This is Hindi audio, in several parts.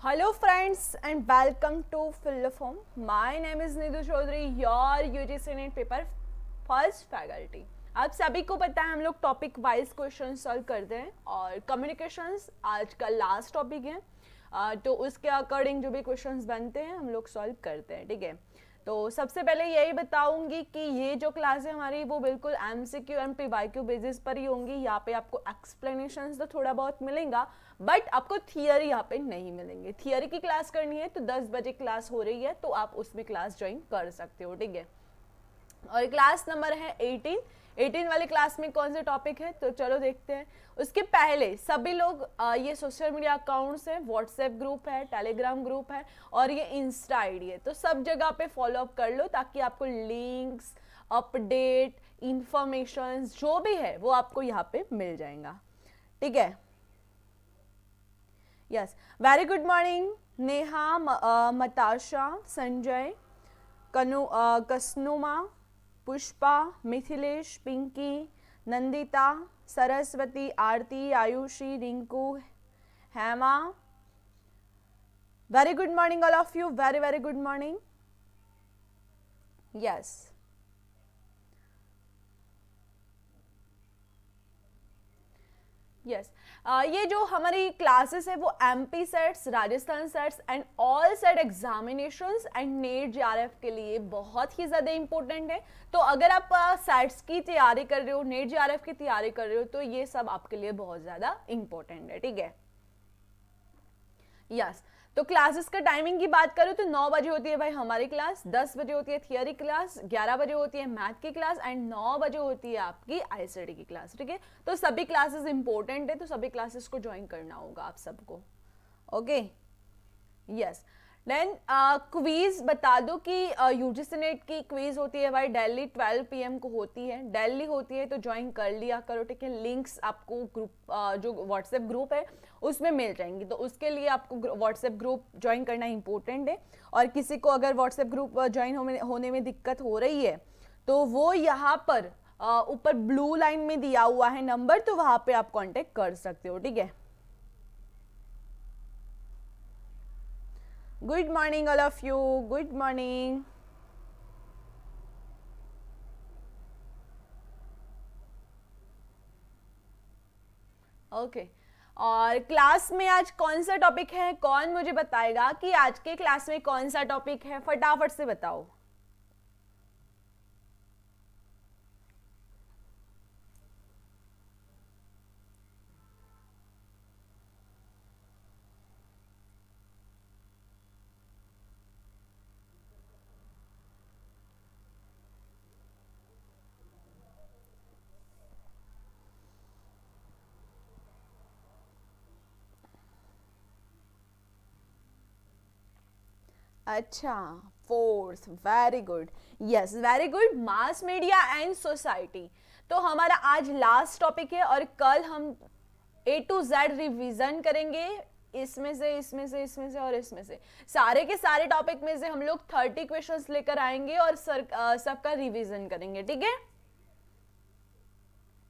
Hello friends and welcome to Philosophy. My name is Nidhu Chaudhary, your UGC NET paper first faculty. आप सभी को पता है हम लोग टॉपिक वाइज क्वेश्चन सॉल्व करते हैं और कम्युनिकेशंस आज का लास्ट टॉपिक है। तो उसके अकॉर्डिंग जो भी क्वेश्चंस बनते हैं हम लोग सॉल्व करते हैं, ठीक है। तो सबसे पहले यही बताऊंगी कि ये जो क्लास है हमारी वो बिल्कुल एमसीक्यू एंड पीवाईक्यू बेसिस पर ही होंगी। यहाँ पे आपको एक्सप्लेनेशंस तो थोड़ा बहुत मिलेगा बट आपको थियरी यहाँ पे नहीं मिलेंगे। थियरी की क्लास करनी है तो 10 बजे क्लास हो रही है तो आप उसमें क्लास ज्वाइन कर सकते हो, ठीक है। और क्लास नंबर है 18 वाली क्लास में कौन से टॉपिक है तो चलो देखते हैं। उसके पहले सभी लोग ये सोशल मीडिया अकाउंट्स है, व्हाट्सएप ग्रुप है, टेलीग्राम ग्रुप है और ये इंस्टा आईडी है, तो सब जगह पे फॉलो अप कर लो ताकि आपको लिंक्स, अपडेट, इंफॉर्मेशन जो भी है वो आपको यहाँ पे मिल जाएगा, ठीक है। Yes, very good morning Neha, Matasha, Sanjay, Kasnuma, Pushpa, Mithilesh, Pinky, Nandita, Saraswati, Aarti, Ayushi, Rinku, Hema. Very good morning all of you, very very good morning. Yes, yes, ये जो हमारी क्लासेस है वो MP SETs, Rajasthan SETs and all SET examinations and NET JRF के लिए बहुत ही ज़्यादा इंपॉर्टेंट है। तो अगर आप सेट्स की तैयारी कर रहे हो, नेट जेआरएफ की तैयारी कर रहे हो तो ये सब आपके लिए बहुत ज़्यादा इंपॉर्टेंट है, ठीक है। यस, तो क्लासेस का टाइमिंग की बात करूँ तो 9 बजे होती है भाई हमारी क्लास, 10 बजे होती है थियरी क्लास, 11 बजे होती है मैथ की क्लास एंड 9 बजे होती है आपकी आईसीटी की क्लास, ठीक है। तो सभी क्लासेस इंपॉर्टेंट है तो सभी क्लासेस को ज्वाइन करना होगा आप सबको, ओके। यस, देन क्वीज बता दो कि यूजीसी नेट की क्वीज होती है भाई डेली 12 PM को होती है, डेली होती है तो ज्वाइन कर लिया करो, ठीक है। लिंक्स आपको ग्रुप जो व्हाट्सएप ग्रुप है उसमें मिल जाएंगी, तो उसके लिए आपको व्हाट्सएप ग्रुप ज्वाइन करना इंपॉर्टेंट है। और किसी को अगर व्हाट्सएप ग्रुप ज्वाइन होने में दिक्कत हो रही है तो वो यहाँ पर ऊपर ब्लू लाइन में दिया हुआ है नंबर, तो वहां पे आप कांटेक्ट कर सकते हो, ठीक है। Good morning all of you, good morning. Okay, और क्लास में आज कौन सा टॉपिक है, कौन मुझे बताएगा कि आज के क्लास में कौन सा टॉपिक है, फटाफट से बताओ। अच्छा, fourth, very good. Yes, very good, mass media and society. तो हमारा आज लास्ट टॉपिक है और कल हम A to Z रिवीजन करेंगे, इसमें से और इसमें से सारे के सारे टॉपिक में से हम लोग 30 क्वेश्चंस लेकर आएंगे और सबका रिवीजन करेंगे, ठीक है।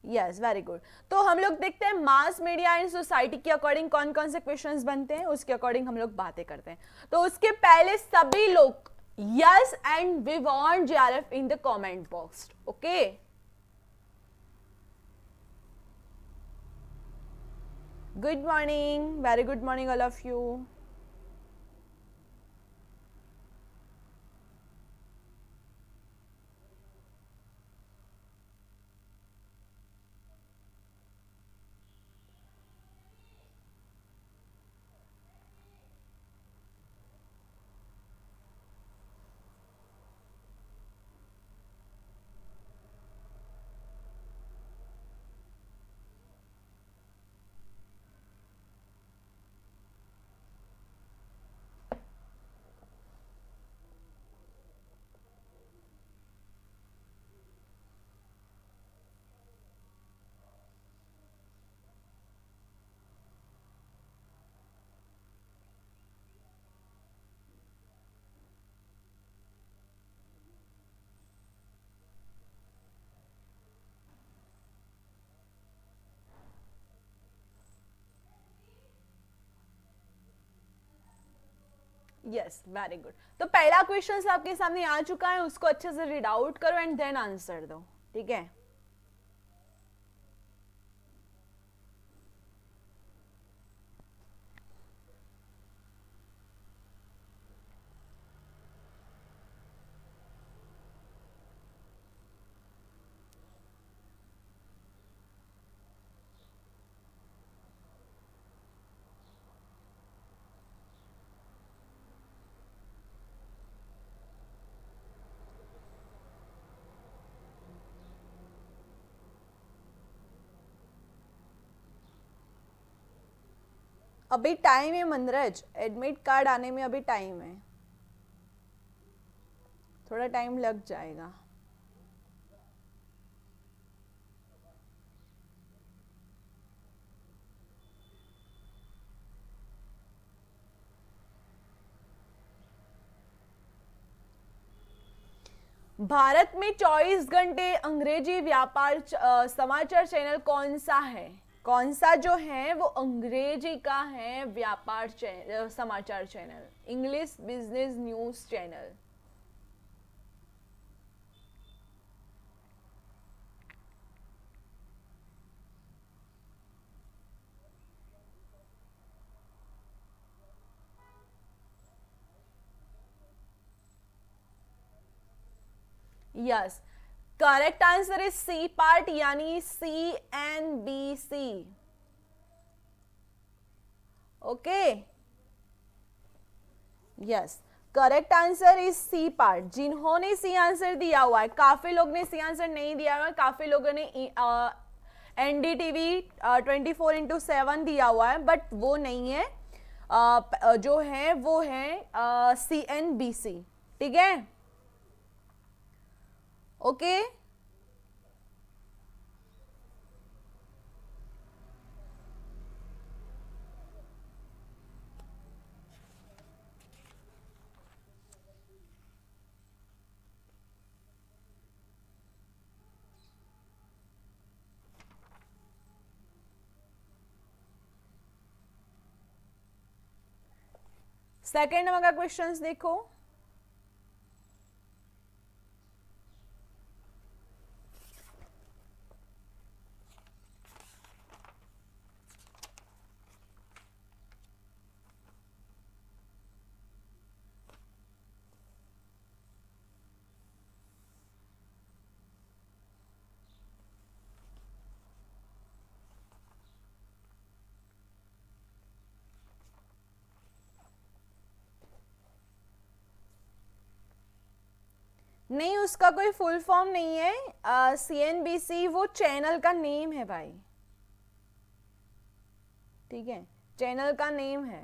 Yes, very good. तो हम लोग देखते हैं मास मीडिया एंड सोसाइटी के अकॉर्डिंग कौन कौन से क्वेश्चंस बनते हैं, उसके अकॉर्डिंग हम लोग बातें करते हैं। तो उसके पहले सभी लोग yes and we want JRF in the comment box, okay. Good morning, very good morning all of you. Yes, very good. तो पहला क्वेश्चन आपके सामने आ चुका है, उसको अच्छे से रीड आउट करो एंड देन आंसर दो, ठीक है। अभी टाइम है मनरज, एडमिट कार्ड आने में अभी टाइम है, थोड़ा टाइम लग जाएगा। भारत में 24 घंटे अंग्रेजी व्यापार समाचार चैनल कौन सा है? कौन सा जो है वो अंग्रेजी का है व्यापार समाचार चैनल, English business news channel. Yes, correct answer is C part, यानी CNBC। Okay, yes, correct answer is C part. जिन्होंने सी आंसर दिया हुआ है, काफी लोग ने सी आंसर नहीं दिया हुआ है, काफी लोगों ने NDTV 24/7 दिया हुआ है, बट वो नहीं है। जो है वो है CNBC, ठीक है। ओके, सेकेंड नंबर का क्वेश्चन देखो। नहीं, उसका कोई फुल फॉर्म नहीं है। CNBC वो चैनल का नेम है भाई, ठीक है, चैनल का नेम है।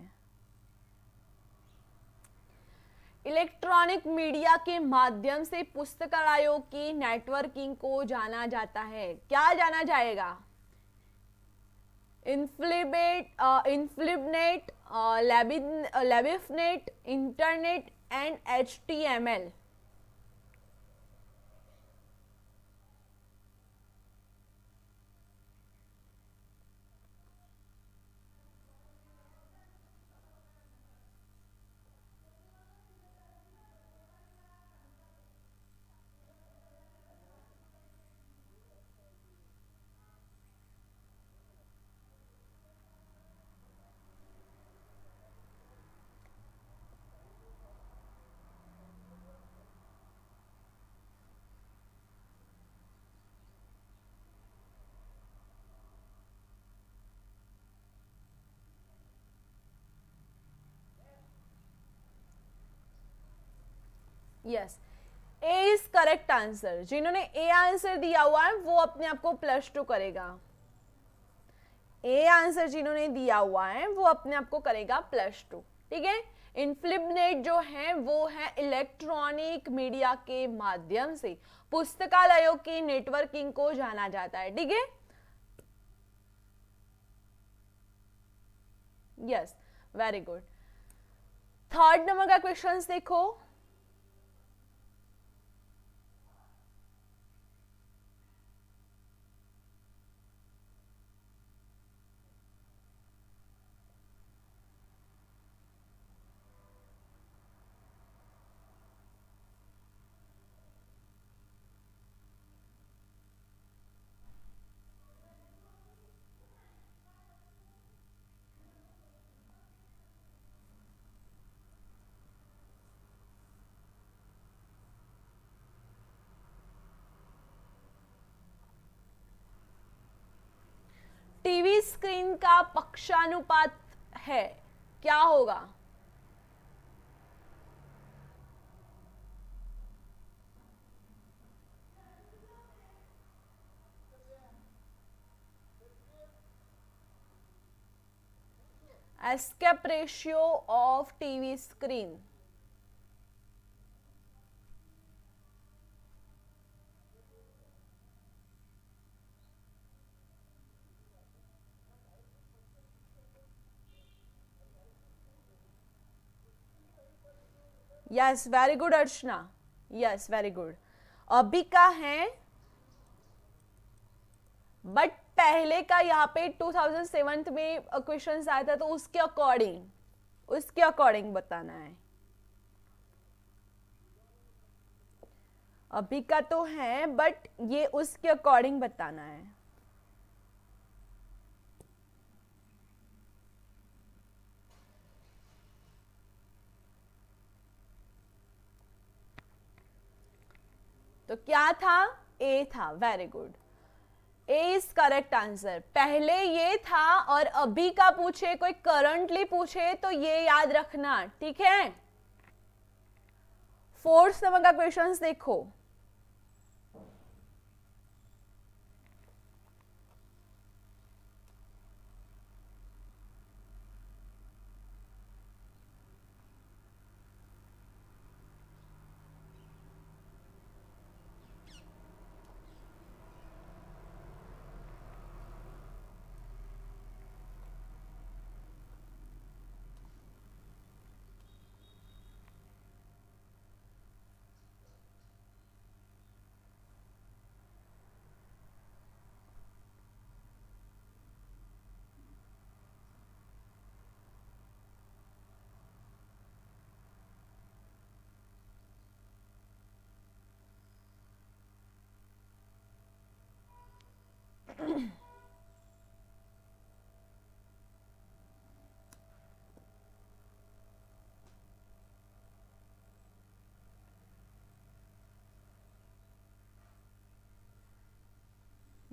इलेक्ट्रॉनिक मीडिया के माध्यम से पुस्तकालयों की नेटवर्किंग को जाना जाता है, क्या जाना जाएगा? इन्फ्लिबनेट, लेबिफनेट, internet and HTML। Yes, A is correct answer. जिन्होंने ए आंसर दिया हुआ है वो अपने आप को +2 करेगा। ए आंसर जिन्होंने दिया हुआ है वो अपने आप को करेगा +2, ठीक है। इन्फ्लिबनेट जो है वो है इलेक्ट्रॉनिक मीडिया के माध्यम से पुस्तकालयों की नेटवर्किंग को जाना जाता है, ठीक है। Yes, very good. Third number का क्वेश्चन देखो। पक्षानुपात है, क्या होगा? Escape ratio of TV screen. Yes, very good Archana, yes very good. अभी का है, बट पहले का यहाँ पे 2007 में क्वेश्चन आया था, तो उसके अकॉर्डिंग बताना है। अभी का तो है, बट ये उसके अकॉर्डिंग बताना है। तो क्या था? ए था, very good, A is correct answer. पहले ये था और अभी का पूछे, कोई करंटली पूछे तो ये याद रखना, ठीक है। 4th नंबर का क्वेश्चंस देखो।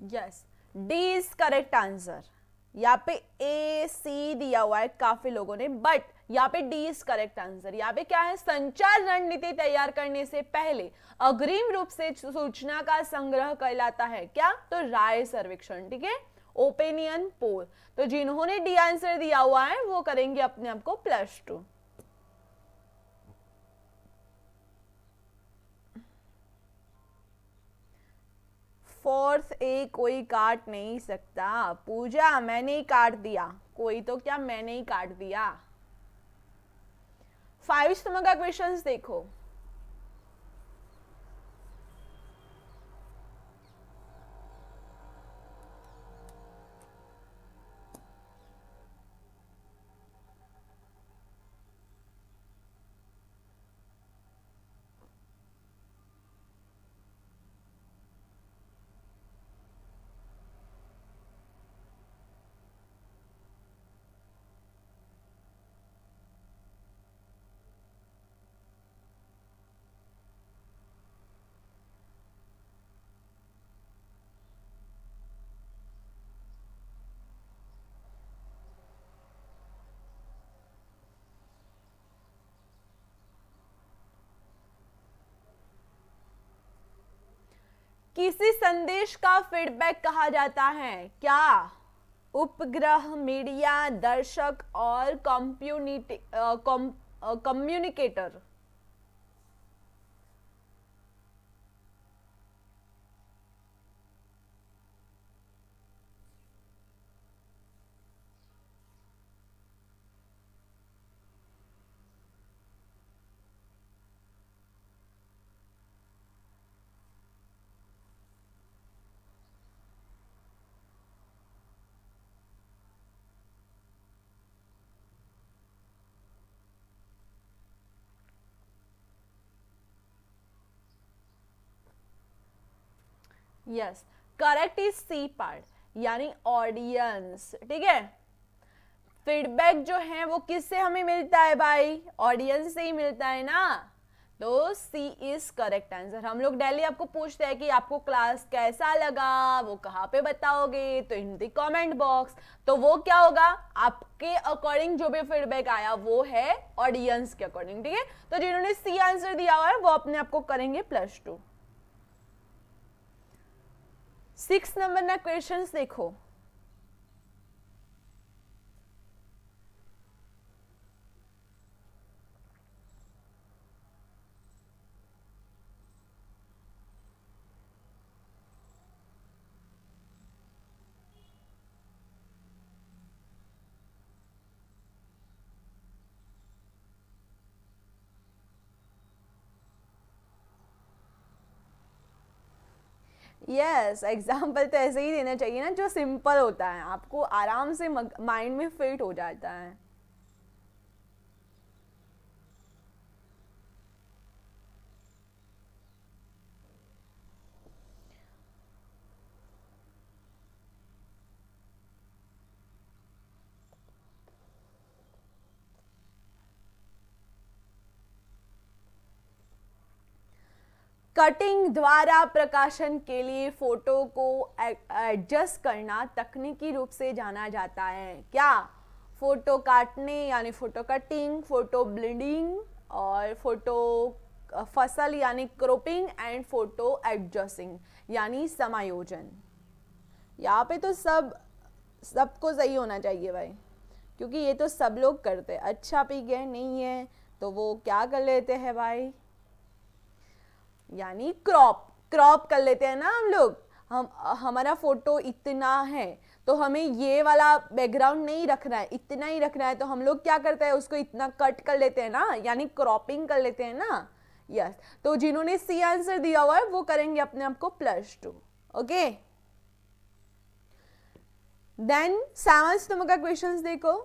Yes, D is correct answer. यहाँ पे ए सी दिया हुआ है काफी लोगों ने, बट यहाँ पे डी इज करेक्ट आंसर। यहाँ पे क्या है? संचार रणनीति तैयार करने से पहले अग्रिम रूप से सूचना का संग्रह कहलाता है क्या? तो राय सर्वेक्षण, ठीक है, ओपिनियन पोल। तो जिन्होंने डी आंसर दिया हुआ है वो करेंगे अपने आप को +2। फोर्थ ए कोई काट नहीं सकता। पूजा, मैंने ही काट दिया। कोई तो क्या, मैंने ही काट दिया। 5th नंबर का क्वेश्चंस देखो। किसी संदेश का फीडबैक कहा जाता है क्या? उपग्रह, मीडिया, दर्शक और communicator. Yes, correct is C part, यानी ऑडियंस, ठीक है। फीडबैक जो है वो किससे हमें मिलता है भाई? ऑडियंस से ही मिलता है ना। तो सी इज करेक्ट आंसर। हम लोग डेली आपको पूछते हैं कि आपको क्लास कैसा लगा, वो कहाँ पे बताओगे, तो इन द कमेंट बॉक्स। तो वो क्या होगा, आपके अकॉर्डिंग जो भी फीडबैक आया वो है ऑडियंस के अकॉर्डिंग, ठीक है। तो जिन्होंने सी आंसर दिया हुआ है वो अपने आप को करेंगे +2। 6 नंबर ना क्वेश्चन देखो। यस, एग्जाम्पल तो ऐसे ही देना चाहिए ना जो सिंपल होता है, आपको आराम से माइंड में फिट हो जाता है। कटिंग द्वारा प्रकाशन के लिए फोटो को एडजस्ट करना तकनीकी रूप से जाना जाता है क्या? फोटो काटने यानी फोटो कटिंग, फोटो ब्लीडिंग, और फोटो फसल यानी क्रॉपिंग, एंड फोटो एडजस्टिंग यानी समायोजन। यहाँ पे तो सबको सही होना चाहिए भाई, क्योंकि ये तो सब लोग करते हैं। अच्छा पी गए नहीं है तो वो क्या कर लेते हैं भाई, यानी क्रॉप कर लेते हैं ना हम लोग। हम हमारा फोटो इतना है तो हमें ये वाला बैकग्राउंड नहीं रखना है, इतना ही रखना है, तो हम लोग क्या करते हैं, उसको इतना कट कर लेते हैं ना, यानी क्रॉपिंग कर लेते हैं ना। यस, तो जिन्होंने सी आंसर दिया हुआ है वो करेंगे अपने आप को +2। ओके, देन 7 नंबर का क्वेश्चन देखो।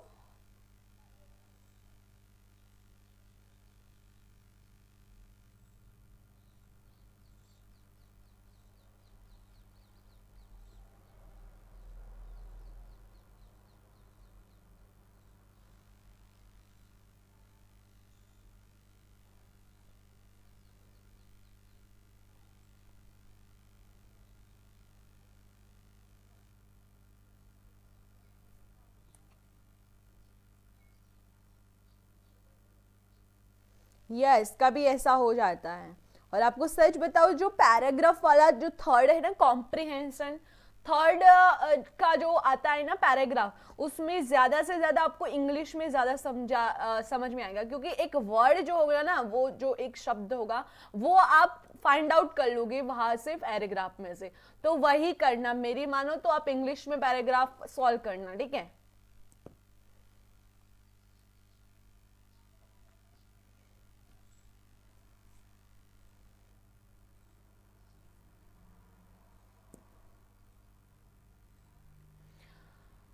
यस, कभी ऐसा हो जाता है। और आपको सच बताओ, जो पैराग्राफ वाला जो थर्ड है ना, कॉम्प्रिहेंशन, थर्ड का जो आता है ना पैराग्राफ, उसमें ज्यादा से ज्यादा आपको इंग्लिश में ज्यादा समझ में आएगा, क्योंकि एक वर्ड जो होगा ना, वो जो एक शब्द होगा वो आप फाइंड आउट कर लोगे वहां से पैराग्राफ में से। तो वही करना, मेरी मानो तो आप इंग्लिश में पैराग्राफ सॉल्व करना, ठीक है।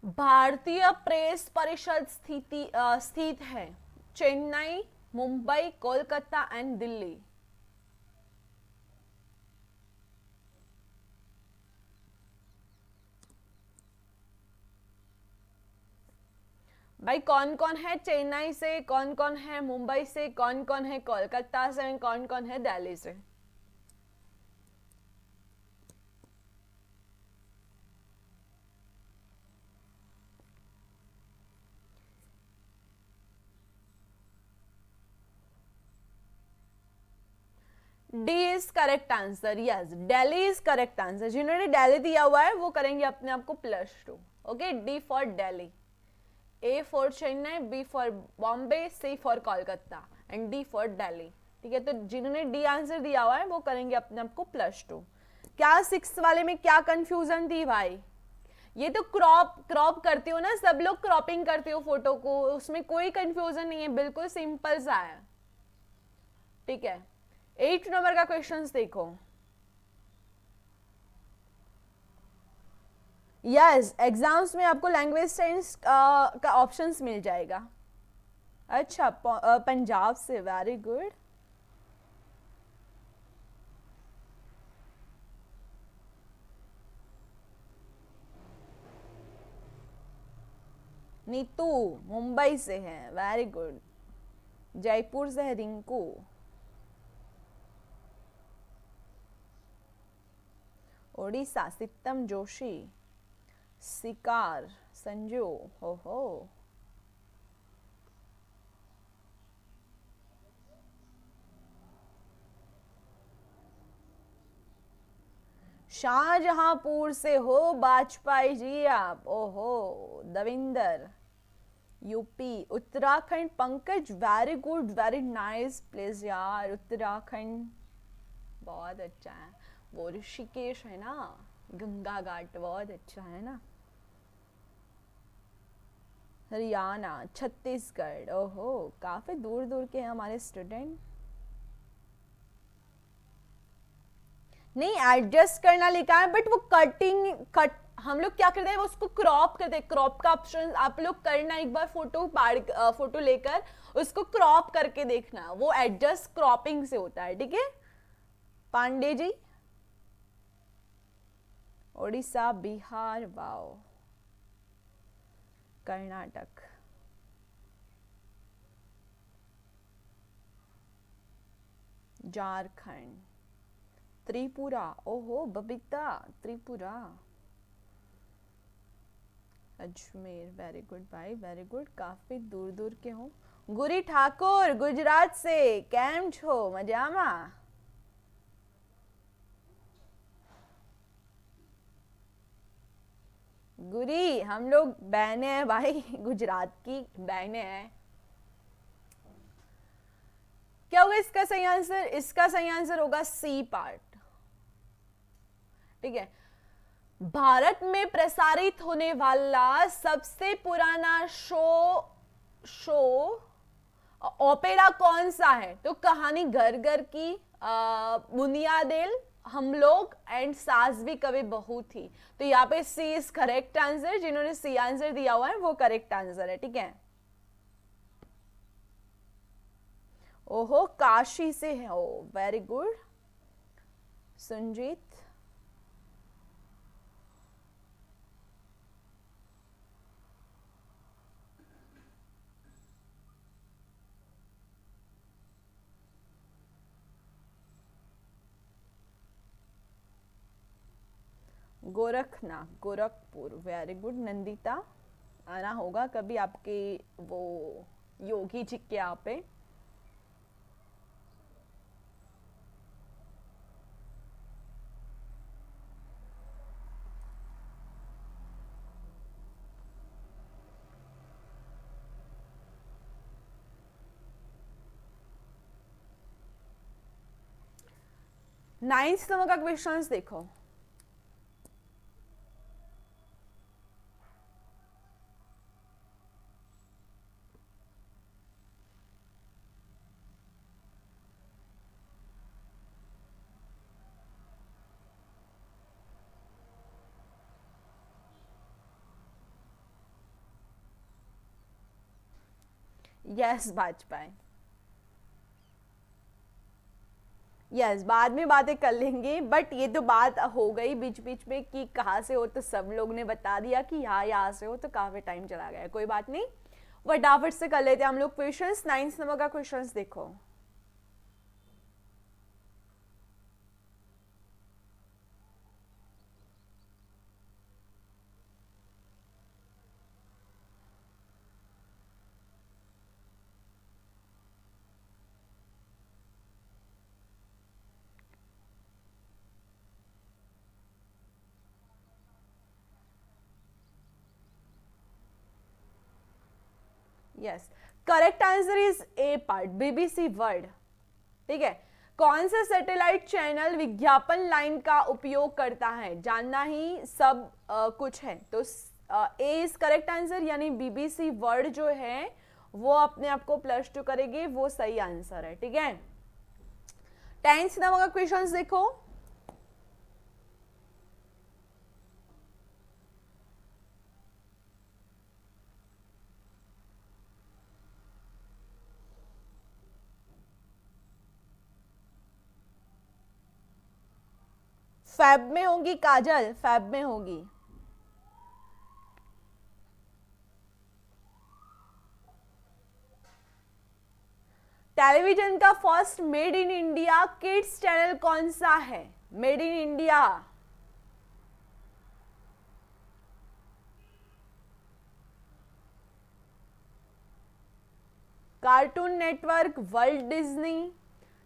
भारतीय प्रेस परिषद स्थित है चेन्नई, मुंबई, कोलकाता एंड दिल्ली। भाई कौन कौन है चेन्नई से, कौन कौन है मुंबई से, कौन कौन है कोलकाता से, कौन कौन है दिल्ली से? D is correct answer. Yes, Delhi is correct answer. जिन्होंने दिल्ली दिया हुआ है वो करेंगे अपने आप को +2। Okay, D for Delhi, A for Chennai, B for Bombay, C for Kolkata and D for Delhi. ठीक है, तो जिन्होंने डी आंसर दिया हुआ है वो करेंगे अपने आप को +2। क्या 6 वाले में क्या कंफ्यूजन थी भाई? ये तो क्रॉप करते हो ना, सब लोग क्रॉपिंग करते हो फोटो को, उसमें कोई कंफ्यूजन नहीं है, बिल्कुल सिंपल सा है। ठीक है, 8 नंबर का क्वेश्चन देखो। यस, एग्जाम्स में आपको लैंग्वेज साइंस का ऑप्शंस मिल जाएगा। अच्छा, पंजाब से, वेरी गुड। नीतू मुंबई से है, वेरी गुड। जयपुर से है रिंकू। ओडिशा सित्तम जोशी, सिकार संजू, हो हो। शाहजहांपुर से हो वाजपेयी जी आप, ओहो। Davinder UP. Uttarakhand Pankaj very good, very nice place यार, उत्तराखंड बहुत अच्छा है। वो ऋषिकेश है ना, गंगा घाट बहुत अच्छा है ना। हरियाणा, छत्तीसगढ़, ओहो काफी दूर दूर के हैं हमारे स्टूडेंट। नहीं एडजस्ट करना लिखा है बट वो कट हम लोग क्या करते हैं उसको क्रॉप करते हैं। क्रॉप का ऑप्शन आप लोग करना, एक बार फोटो लेकर उसको क्रॉप करके देखना, वो एडजस्ट क्रॉपिंग से होता है, ठीक है। पांडे जी, ओडिशा, बिहार, वाओ, कर्नाटक, झारखंड, त्रिपुरा, ओहो बबीता, त्रिपुरा, अजमेर, वेरी गुड भाई, वेरी गुड, काफी दूर दूर के हो। गुरी ठाकुर गुजरात से, केम छो मजामा? गुरी हम लोग बहने हैं भाई, गुजरात की बहने हैं। क्या होगा इसका सही आंसर? इसका सही आंसर होगा सी पार्ट, ठीक है। भारत में प्रसारित होने वाला सबसे पुराना शो ओपेरा कौन सा है? तो कहानी घर घर की, बुनियादेल, हम लोग एंड सास भी कभी बहू थी। तो यहाँ पे सी इज करेक्ट आंसर, जिन्होंने सी आंसर दिया हुआ है वो करेक्ट आंसर है, ठीक है। ओहो काशी से है, oh very good Sanjeet. Gorakhnath, Gorakhpur, very good Nandita. आना होगा कभी आपके वो योगी जी के यहाँ पे। नाइन्थ नंबर का क्वेश्चन देखो। यस वाजपेयी, यस बाद में बातें कर लेंगे, बट ये तो बात हो गई बीच बीच में कि कहाँ से हो, तो सब लोग ने बता दिया कि यहाँ से हो, तो काफी टाइम चला गया, कोई बात नहीं। फटाफट से कर लेते हैं हम लोग क्वेश्चंस। 9th नंबर का क्वेश्चंस देखो। Yes correct answer is a part, BBC world, ठीक है। कौन सा सैटेलाइट चैनल विज्ञापन लाइन का उपयोग करता है? जानना ही सब कुछ है, तो ए इज करेक्ट आंसर, यानी बीबीसी वर्ल्ड जो है वो अपने आप को +2 करेगी, वो सही आंसर है, ठीक है। 10th नंबर का क्वेश्चन देखो। फैब में होगी काजल, फैब में होगी। टेलीविजन का first made in India kids channel कौन सा है? Made in India cartoon network, world Disney,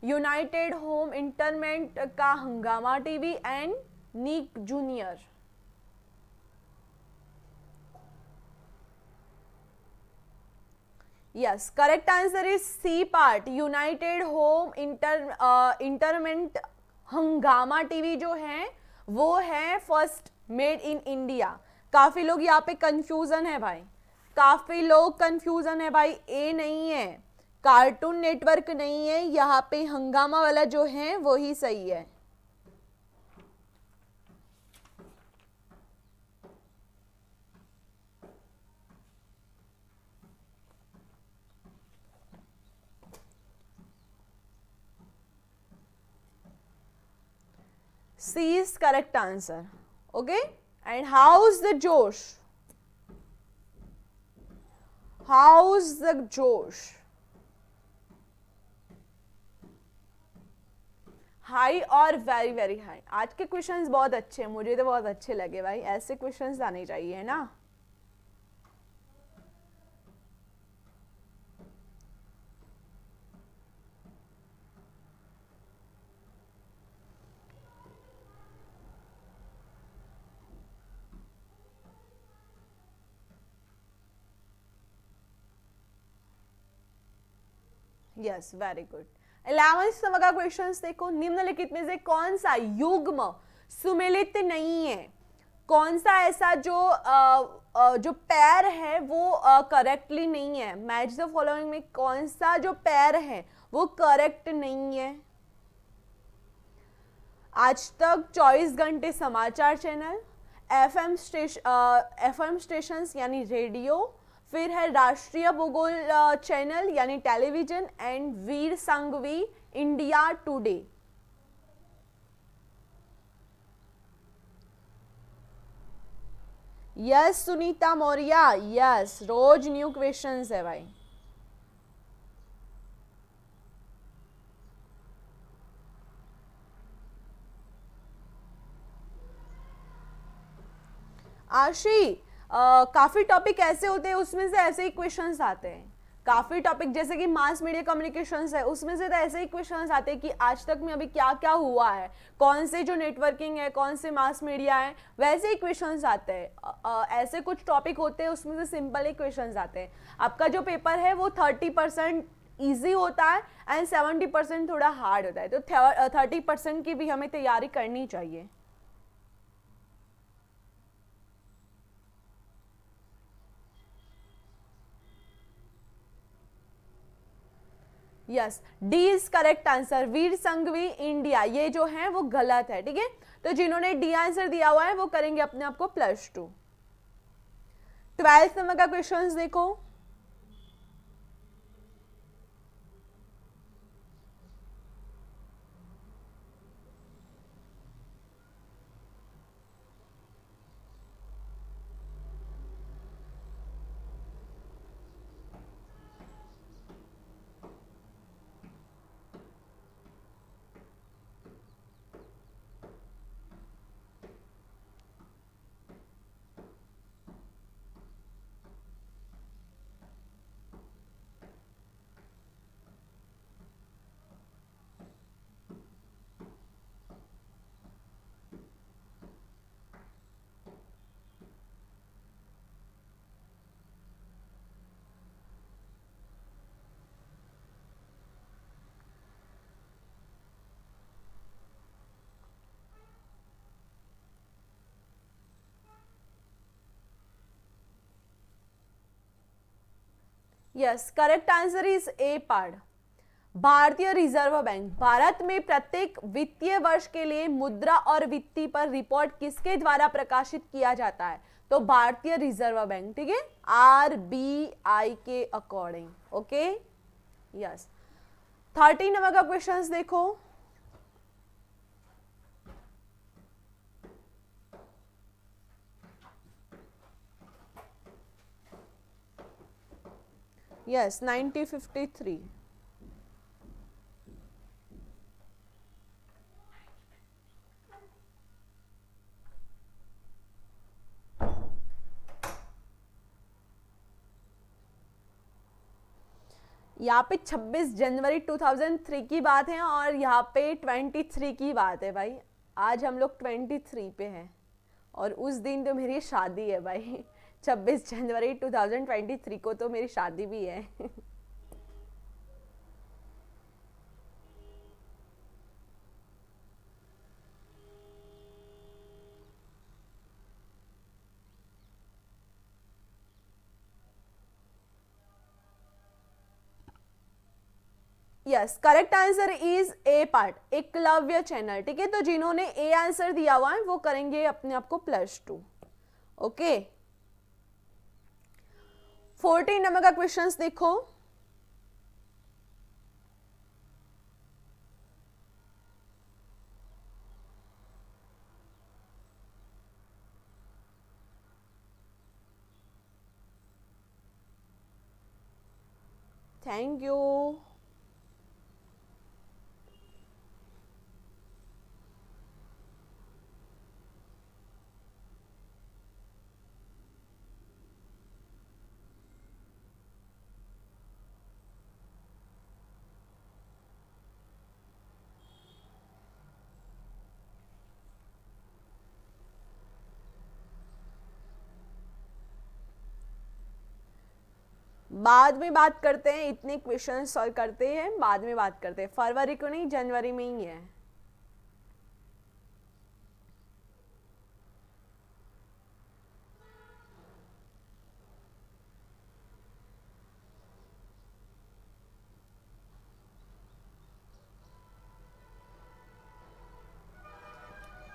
united home entertainment का Hungama TV and Nick junior. Yes, correct answer is C part, united home entertainment Hungama TV जो है वो है फर्स्ट मेड इन इंडिया। काफी लोग यहाँ पे कंफ्यूजन है भाई, काफी लोग कंफ्यूजन है भाई, ए नहीं है, कार्टून नेटवर्क नहीं है, यहाँ पे हंगामा वाला जो है वो ही सही है। C is correct answer. Okay, and how's the Josh? How's the Josh? High और वेरी वेरी हाई। आज के क्वेश्चंस बहुत अच्छे हैं, मुझे तो बहुत अच्छे लगे भाई, ऐसे क्वेश्चंस आने चाहिए है ना। Yes, very good. 11th number का क्वेश्चन देखो, निम्नलिखित में से कौन सा युग्म सुमेलित नहीं है? कौन सा ऐसा जो पैर है वो करेक्टली नहीं है? मैच द फॉलोइंग में कौन सा जो पैर है वो करेक्ट नहीं है? आज तक, 24 घंटे समाचार चैनल, एफएम स्टेशन यानी रेडियो, फिर है राष्ट्रीय भूगोल चैनल यानी television, and Vir Sanghvi India Today. Yes Sunita Maurya, yes, रोज न्यू क्वेश्चंस है भाई। आशी, काफी टॉपिक ऐसे होते हैं उसमें से ऐसे ही क्वेश्चंस आते हैं। काफी टॉपिक जैसे कि मास मीडिया कम्युनिकेशंस है, उसमें से तो ऐसे ही क्वेश्चंस आते हैं कि आज तक में अभी क्या क्या हुआ है, कौन से जो नेटवर्किंग है, कौन से मास मीडिया है, वैसे ही क्वेश्चंस आते हैं। ऐसे कुछ टॉपिक होते हैं उसमें से सिंपल ही क्वेश्चंस आते हैं। आपका जो पेपर है वो 30% ईजी होता है एंड 70% थोड़ा हार्ड होता है, तो 30% की भी हमें तैयारी करनी चाहिए। Yes, D is correct answer, Vir Sanghvi India, ये जो है वो गलत है। ठीक है, तो जिन्होंने डी आंसर दिया हुआ है वो करेंगे अपने आप को +2। 12th नंबर का क्वेश्चन देखो, yes, correct answer is a part. भारतीय रिजर्व बैंक भारत में प्रत्येक वित्तीय वर्ष के लिए मुद्रा और वित्तीय पर रिपोर्ट किसके द्वारा प्रकाशित किया जाता है? तो भारतीय रिजर्व बैंक, ठीक है, RBI के अकॉर्डिंग। Okay, yes. 13 नंबर का क्वेश्चन देखो, यस, 1953। यहाँ पे 26 जनवरी 2003 की बात है और यहाँ पे 23 की बात है भाई। आज हम लोग 23 पे हैं और उस दिन तो मेरी शादी है भाई। 26 जनवरी 2023 को तो मेरी शादी भी है। Yes, correct answer is a part, Eklavya channel. ठीक है, तो जिन्होंने ए आंसर दिया हुआ है वो करेंगे अपने आप को +2। ओके, 14 नंबर का क्वेश्चंस देखो। Thank you. बाद में बात करते हैं, इतने क्वेश्चन सॉल्व करते हैं, बाद में बात करते हैं। फरवरी को नहीं, जनवरी में ही है।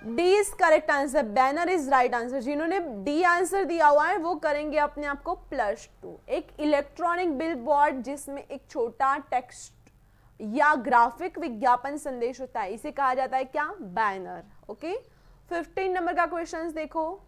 D is correct answer, banner is right answer. जिन्होंने डी आंसर दिया हुआ है वो करेंगे अपने आप को +2। एक इलेक्ट्रॉनिक बिल बोर्ड जिसमें एक छोटा टेक्स्ट या ग्राफिक विज्ञापन संदेश होता है, इसे कहा जाता है क्या? बैनर। ओके, 15 नंबर का क्वेश्चन देखो।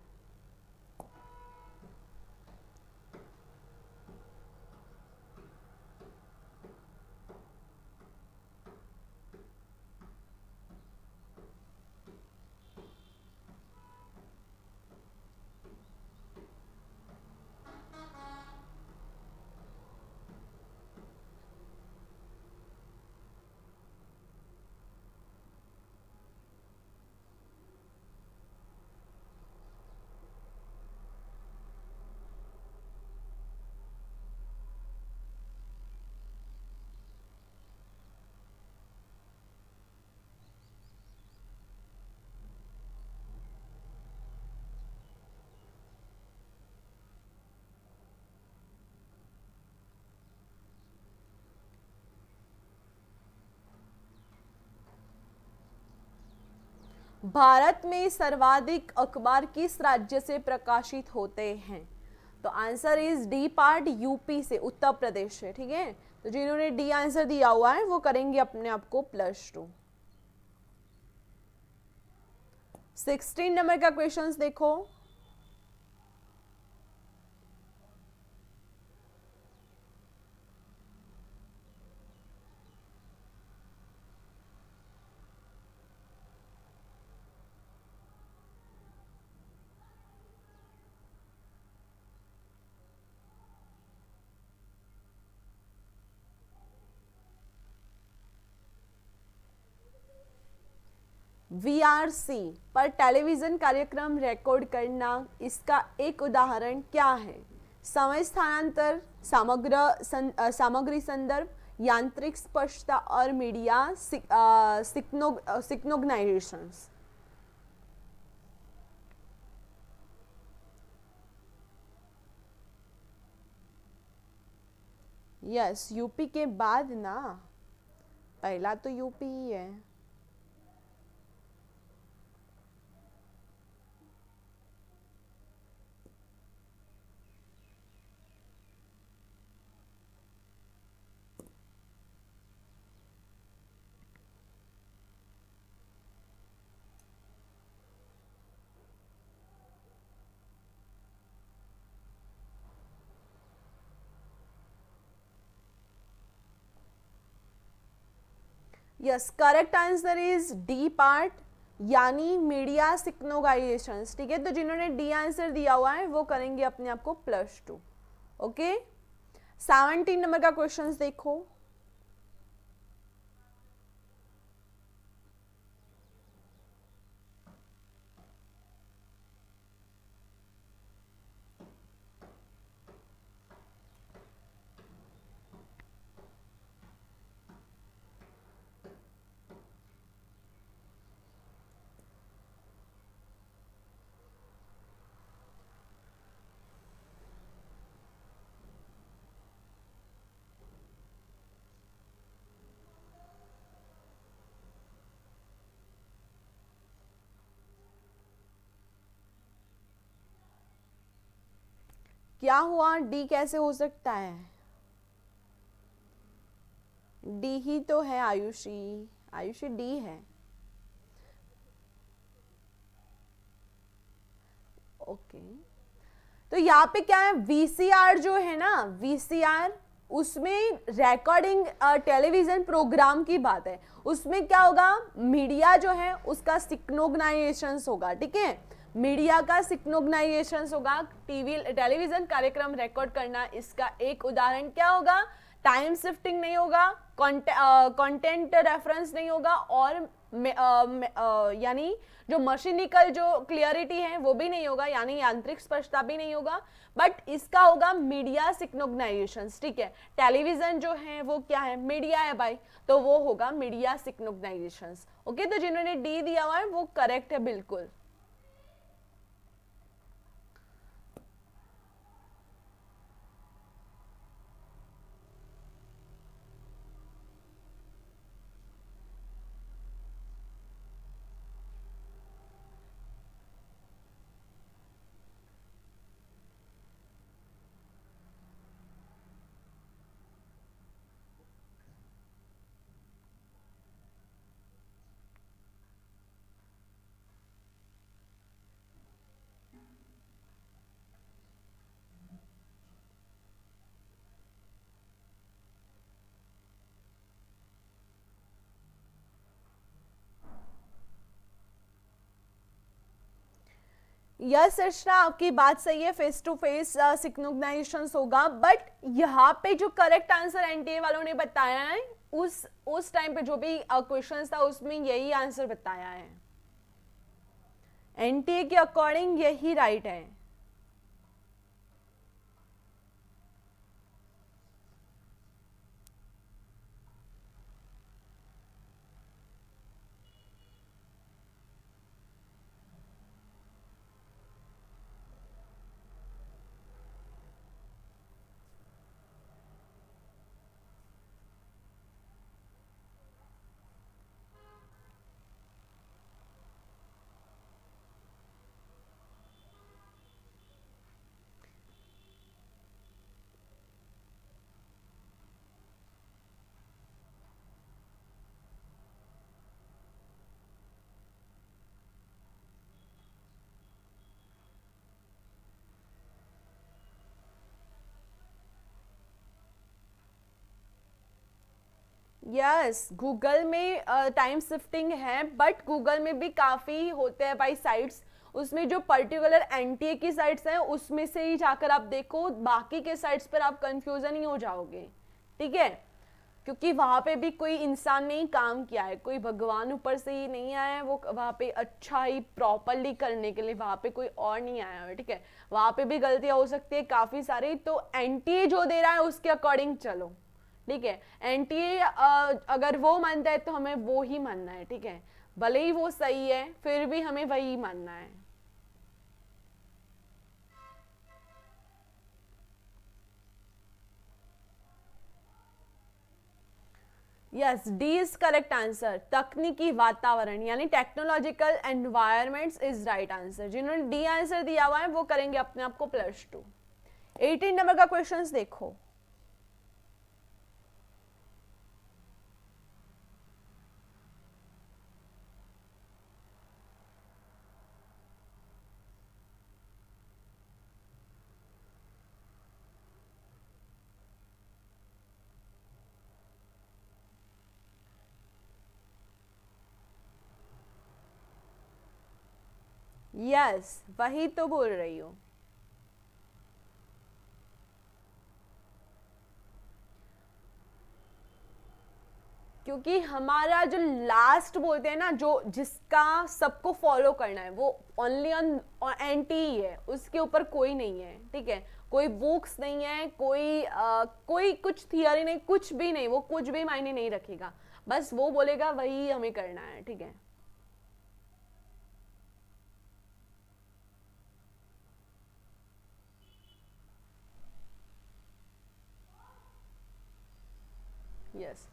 भारत में सर्वाधिक अखबार किस राज्य से प्रकाशित होते हैं? तो answer is D part, UP से, उत्तर प्रदेश से। ठीक है, तो जिन्होंने डी आंसर दिया हुआ है वो करेंगे अपने आप को +2। 16 नंबर का क्वेश्चंस देखो। VRC पर टेलीविजन कार्यक्रम रिकॉर्ड करना, इसका एक उदाहरण क्या है? समय स्थानांतर, सामग्री संदर्भ, यांत्रिक स्पष्टता और मीडिया सिक्नोग्नाइजेशंस। यस, यूपी के बाद ना, पहला तो यूपी ही है। Yes, correct answer is D part, यानी मीडिया सिक्नोगाइजेशंस। ठीक है, तो जिन्होंने डी आंसर दिया हुआ है वो करेंगे अपने आप को +2। ओके, 17 नंबर का क्वेश्चन देखो। क्या हुआ, डी कैसे हो सकता है? डी ही तो है आयुषी, आयुषी डी है। ओके, तो यहाँ पे क्या है, वीसीआर जो है ना, वीसीआर उसमें रिकॉर्डिंग टेलीविजन प्रोग्राम की बात है। उसमें क्या होगा, मीडिया जो है उसका सिक्नोगनाइजेशन होगा, ठीक है, मीडिया का सिक्नोगनाइजेशन होगा। टीवी टेलीविजन कार्यक्रम रिकॉर्ड करना, इसका एक उदाहरण क्या होगा, टाइम शिफ्टिंग नहीं होगा, कंटेंट रेफरेंस नहीं होगा, और यानी जो मशीनिकल जो क्लियरिटी है वो भी नहीं होगा, यानी यांत्रिक स्पष्टता भी नहीं होगा, बट इसका होगा मीडिया सिक्नोगनाइजेशन, ठीक है। टेलीविजन जो है वो क्या है, मीडिया है भाई, तो वो होगा मीडिया सिक्नोगनाइजेशन। ओके, तो जिन्होंने डी दिया हुआ है वो करेक्ट है बिल्कुल। यस अर्चना, आपकी बात सही है, फेस टू फेस सिक्नोगनाइजेशन होगा, बट यहाँ पे जो करेक्ट आंसर एनटीए वालों ने बताया है, उस टाइम पे जो भी क्वेश्चन था उसमें यही आंसर बताया है, एनटीए के अकॉर्डिंग यही राइट है। यस, गूगल में टाइम शिफ्टिंग है, बट गूगल में भी काफ़ी होते हैं भाई साइट्स, उसमें जो पर्टिकुलर एनटीए की साइट्स हैं उसमें से ही जाकर आप देखो, बाकी के साइट्स पर आप कंफ्यूजन ही हो जाओगे, ठीक है, क्योंकि वहाँ पे भी कोई इंसान ने ही काम किया है, कोई भगवान ऊपर से ही नहीं आया है वो वहाँ पे अच्छा ही प्रॉपरली करने के लिए, वहाँ पे कोई और नहीं आया है, ठीक है, वहाँ पे भी गलतियाँ हो सकती है काफ़ी सारी, तो एनटीए जो दे रहा है उसके अकॉर्डिंग चलो, ठीक है। एनटीए अगर वो मानता है तो हमें वो ही मानना है, ठीक है, भले ही वो सही है फिर भी हमें वही मानना है। Yes, D is correct answer, तकनीकी वातावरण यानी technological environments is right answer. जिन्होंने डी आंसर दिया हुआ है वो करेंगे अपने आप को +2। 18 नंबर का क्वेश्चन देखो। यस, वही तो बोल रही हूँ। क्योंकि हमारा जो लास्ट बोलते हैं ना, जो जिसका सबको फॉलो करना है, वो ओनली ऑन एंटी ही है, उसके ऊपर कोई नहीं है, ठीक है, कोई बुक्स नहीं है, कोई कुछ थियरी नहीं, कुछ भी नहीं, वो कुछ भी मायने नहीं रखेगा, बस वो बोलेगा वही हमें करना है, ठीक है। Yes,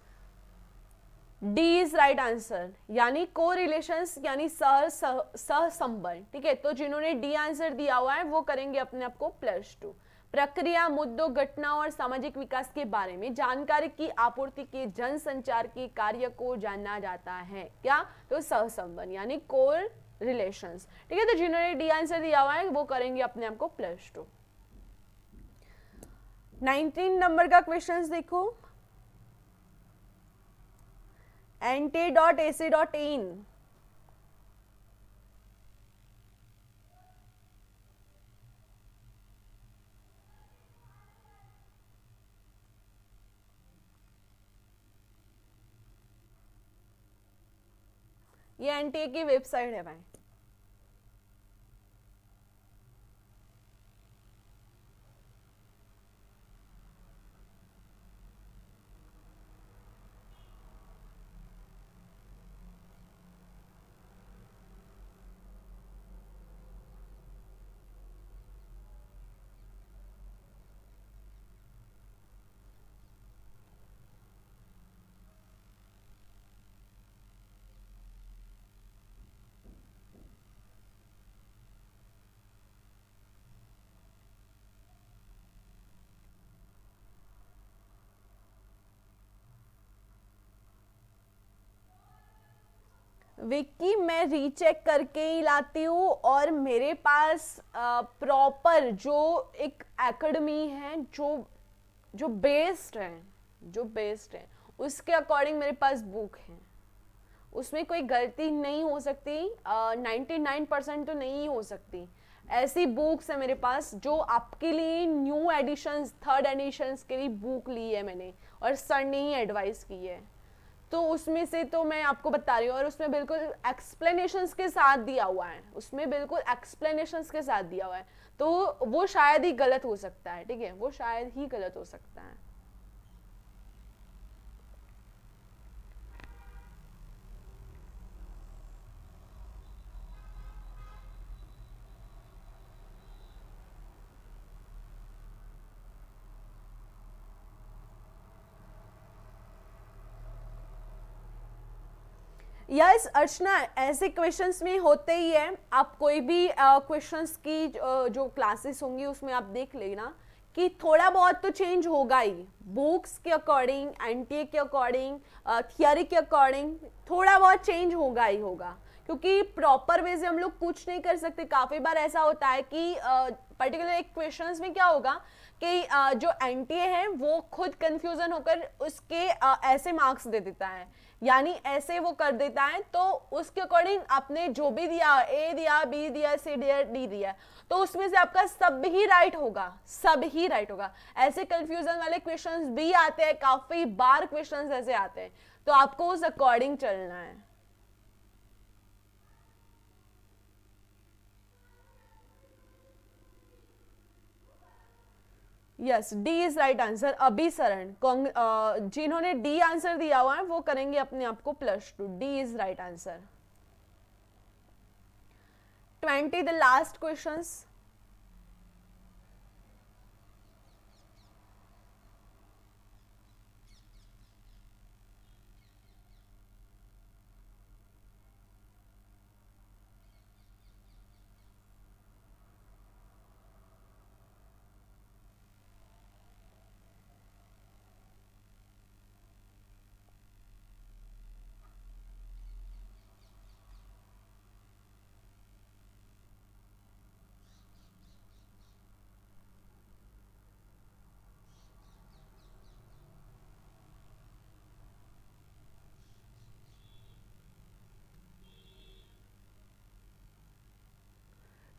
D is right answer, यानी को रिलेशंस यानी सहसंबंध, ठीक है। तो जिन्होंने डी आंसर दिया हुआ है वो करेंगे अपने आप को +2। प्रक्रिया, मुद्दों, घटनाओं और सामाजिक विकास के बारे में जानकारी की आपूर्ति के जनसंचार के कार्य को जाना जाता है क्या? तो सहसंबंध यानी को रिलेशंस, ठीक है। तो जिन्होंने डी आंसर दिया हुआ है वो करेंगे अपने आप को +2। 19 नंबर का क्वेश्चन देखो, anti.ac.in, ये एनटीए की वेबसाइट है भाई। विक्की, मैं रीचेक करके ही लाती हूँ, और मेरे पास प्रॉपर जो एक एकेडमी है जो बेस्ड है उसके अकॉर्डिंग मेरे पास बुक है, उसमें कोई गलती नहीं हो सकती, 99% तो नहीं हो सकती। ऐसी बुक्स है मेरे पास जो आपके लिए न्यू एडिशंस, 3rd एडिशंस के लिए बुक ली है मैंने, और सर ने ही एडवाइस की है, तो उसमें से तो मैं आपको बता रही हूँ, और उसमें बिल्कुल एक्सप्लेनेशंस के साथ दिया हुआ है, उसमें बिल्कुल एक्सप्लेनेशंस के साथ दिया हुआ है, तो वो शायद ही गलत हो सकता है, ठीक है, वो शायद ही गलत हो सकता है। यस अर्चना, ऐसे क्वेश्चंस में होते ही है, आप कोई भी क्वेश्चंस की जो क्लासेस होंगी उसमें आप देख लेना कि थोड़ा बहुत तो चेंज होगा ही, बुक्स के अकॉर्डिंग, एनटीए के अकॉर्डिंग, थियरी के अकॉर्डिंग थोड़ा बहुत चेंज होगा ही होगा, क्योंकि प्रॉपर वे से हम लोग कुछ नहीं कर सकते। काफ़ी बार ऐसा होता है कि पर्टिकुलर एक क्वेश्चंस में क्या होगा कि जो एनटीए है वो खुद कंफ्यूजन होकर उसके ऐसे मार्क्स दे देता है, यानी ऐसे वो कर देता है, तो उसके अकॉर्डिंग आपने जो भी दिया, ए दिया, बी दिया, सी दिया, डी दिया, तो उसमें से आपका सब ही राइट होगा, सब ही राइट होगा। ऐसे कंफ्यूजन वाले क्वेश्चंस भी आते हैं, काफी बार क्वेश्चंस ऐसे आते हैं, तो आपको उस अकॉर्डिंग चलना है। Yes, D is right answer. अभी शरण, जिन्होंने डी आंसर दिया हुआ है वो करेंगे अपने आप को +2। D is right answer. 20 the last questions.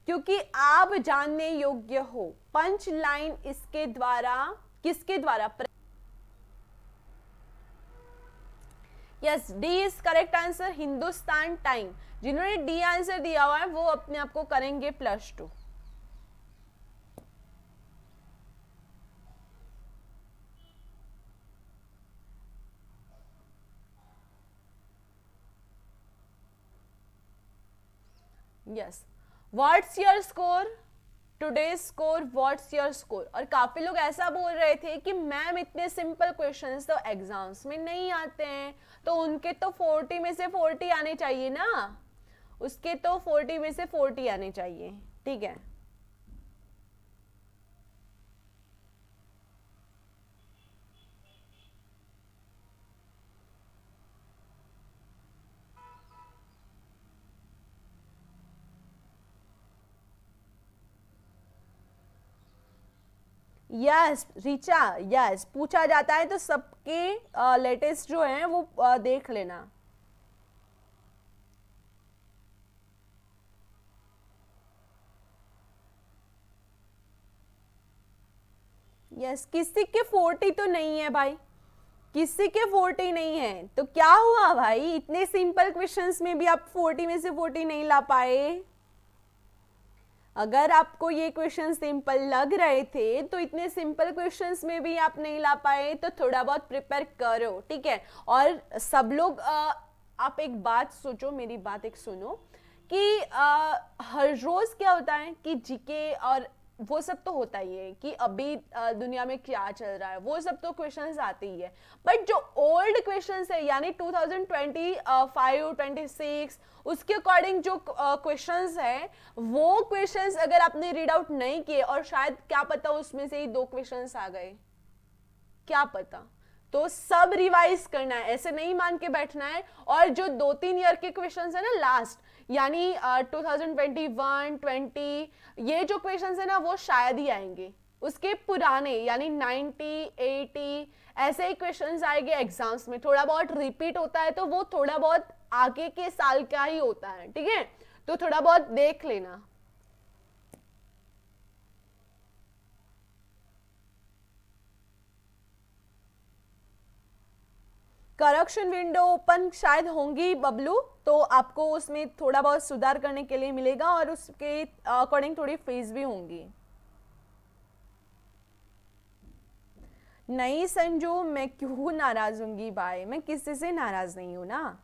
क्योंकि आप जानने योग्य हो, पंच लाइन इसके द्वारा, किसके द्वारा, yes, D is correct answer, Hindustan time. जिन्होंने डी आंसर दिया हुआ है वो अपने आप को करेंगे +2। Yes, what's your score, today score, what's your score. और काफी लोग ऐसा बोल रहे थे कि मैम इतने सिंपल क्वेश्चंस तो एग्जाम्स में नहीं आते हैं, तो उनके तो 40 में से 40 आने चाहिए ना, उसके तो 40 में से 40 आने चाहिए। ठीक है, यस रीचा, यस पूछा जाता है तो सबके लेटेस्ट जो हैं वो देख लेना। यस, किसी के 40 तो नहीं है भाई, किसी के 40 नहीं है, तो क्या हुआ भाई, इतने सिंपल क्वेश्चंस में भी आप 40 में से 40 नहीं ला पाए। अगर आपको ये क्वेश्चन सिंपल लग रहे थे तो इतने सिंपल क्वेश्चंस में भी आप नहीं ला पाए, तो थोड़ा बहुत प्रिपेयर करो। ठीक है, और सब लोग आप एक बात सोचो, मेरी बात एक सुनो कि हर रोज क्या होता है कि जीके और वो सब तो होता ही है कि अभी दुनिया में क्या चल रहा है, वो सब तो क्वेश्चंस आते ही है, बट जो ओल्ड क्वेश्चंस है यानी 2025, 26 उसके अकॉर्डिंग जो क्वेश्चंस है, वो क्वेश्चंस अगर आपने रीड आउट नहीं किए और शायद क्या पता उसमें से ही 2 क्वेश्चंस आ गए, क्या पता, तो सब रिवाइज करना है, ऐसे नहीं मान के बैठना है। और जो 2-3 ईयर के क्वेश्चंस है ना लास्ट, यानी 2021, 20 ये जो क्वेश्चंस है ना वो शायद ही आएंगे, उसके पुराने यानी 90, 80 ऐसे ही क्वेश्चंस आएंगे एग्जाम्स में। थोड़ा बहुत रिपीट होता है तो वो थोड़ा बहुत आगे के साल का ही होता है। ठीक है, तो थोड़ा बहुत देख लेना। करेक्शन विंडो ओपन शायद होंगी बबलू, तो आपको उसमें थोड़ा बहुत सुधार करने के लिए मिलेगा और उसके अकॉर्डिंग थोड़ी फीस भी होंगी। नहीं संजू, मैं क्यों नाराज होंगी भाई, मैं किसी से नाराज नहीं हूं ना।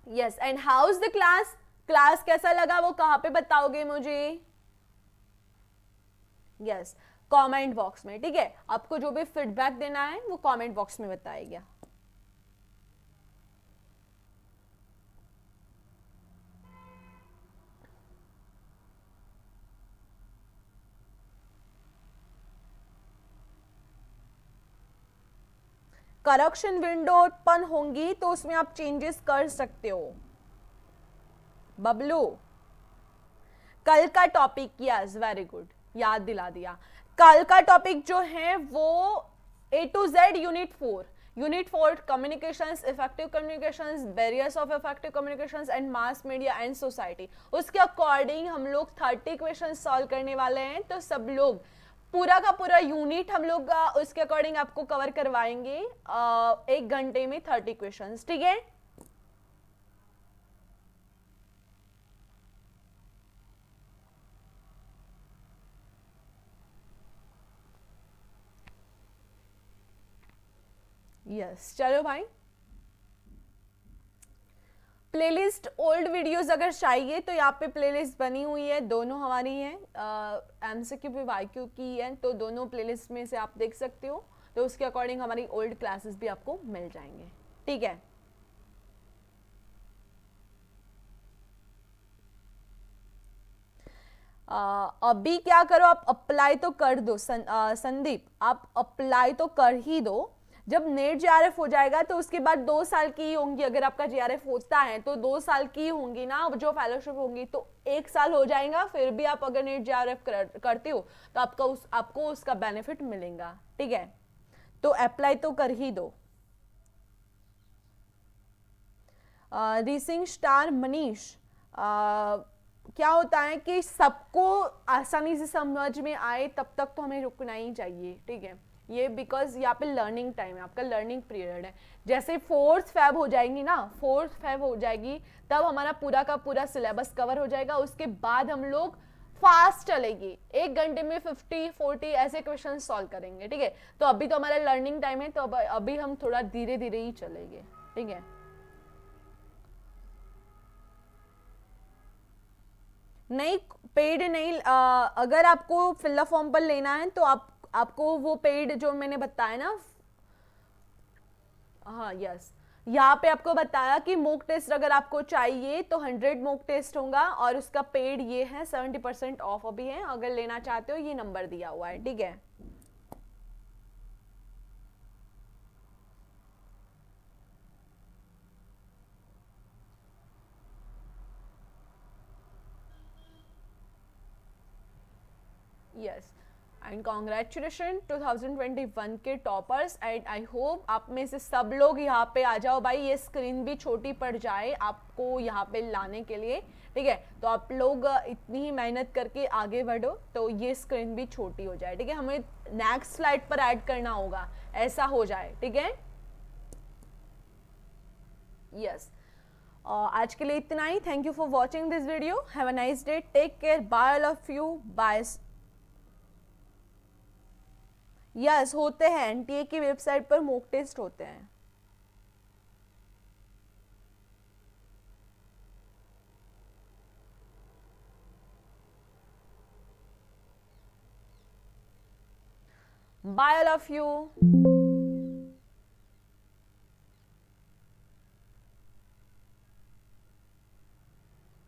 Yes, and how is the class, class कैसा लगा वो कहाँ पे बताओगे मुझे? यस, कमेंट बॉक्स में। ठीक है, आपको जो भी फीडबैक देना है वो कमेंट बॉक्स में बताएगा। करेक्शन विंडो ओपन होंगी तो उसमें आप चेंजेस कर सकते हो। बबलू, कल का टॉपिक, यस वेरी गुड, याद दिला दिया। कल का टॉपिक जो है वो A to Z unit 4 communications, effective communications, barriers of effective communications and mass media and society, उसके अकॉर्डिंग हम लोग 30 क्वेश्चन सॉल्व करने वाले हैं। तो सब लोग पूरा का पूरा यूनिट हम लोग उसके अकॉर्डिंग आपको कवर करवाएंगे 1 घंटे में 30 क्वेश्चंस। ठीक है, यस चलो भाई। प्लेलिस्ट ओल्ड वीडियोस अगर चाहिए तो यहाँ पे प्लेलिस्ट बनी हुई है, दोनों हमारी हैं, एमसीक्यू भी वाईक्यू की है, तो दोनों प्लेलिस्ट में से आप देख सकते हो। तो उसके अकॉर्डिंग हमारी ओल्ड क्लासेस भी आपको मिल जाएंगे। ठीक है, अभी क्या करो, आप अप्लाई तो कर दो संदीप, आप अप्लाई तो कर ही दो। जब नेट जेआरएफ हो जाएगा तो उसके बाद 2 साल की होंगी, अगर आपका जेआरएफ होता है तो 2 साल की होंगी ना जो फेलोशिप होंगी, तो 1 साल हो जाएगा। फिर भी आप अगर नेट जेआरएफ करते हो तो आपको उसका बेनिफिट मिलेगा। ठीक है, तो अप्लाई तो कर ही दो। रिसिंग स्टार मनीष, क्या होता है कि सबको आसानी से समझ में आए तब तक तो हमें रुकना ही चाहिए, ठीक है। ये बिकॉज यहाँ पे लर्निंग टाइम है, आपका लर्निंग पीरियड है। जैसे 4th Feb हो जाएगी ना, 4th Feb हो जाएगी, तब हमारा पूरा का पूरा सिलेबस कवर हो जाएगा। उसके बाद हम लोग फास्ट चलेगी, 1 घंटे में 50-40 ऐसे क्वेश्चन सॉल्व करेंगे, ठीक है। तो अभी तो हमारा लर्निंग टाइम है, तो अभी हम थोड़ा धीरे धीरे ही चलेंगे, ठीक है। नहीं, पेड नहीं, अगर आपको फिलअप फॉर्म पर लेना है तो आपको वो पेड जो मैंने बताया ना, हाँ यस, यहाँ पे आपको बताया कि मॉक टेस्ट अगर आपको चाहिए तो 100 मॉक टेस्ट होगा, और उसका पेड ये है 70% ऑफ अभी है। अगर लेना चाहते हो ये नंबर दिया हुआ है, ठीक है। यस, एंड कॉन्ग्रेचुलेशन 2021 के टॉपर्स, एंड आई होप आप में से सब लोग यहाँ पे आ जाओ भाई, ये स्क्रीन भी छोटी पड़ जाए आपको यहाँ पे लाने के लिए, ठीक है। तो आप लोग इतनी ही मेहनत करके आगे बढ़ो तो ये स्क्रीन भी छोटी हो जाए, ठीक है। हमें नेक्स्ट स्लाइड पर ऐड करना होगा, ऐसा हो जाए, ठीक है। यस, आज के लिए इतना ही। Thank you for watching this video, have a nice day, take care, bye, all of you, bye. Yes, होते हैं, एनटीए की वेबसाइट पर मॉक टेस्ट होते हैं। Bye all of you.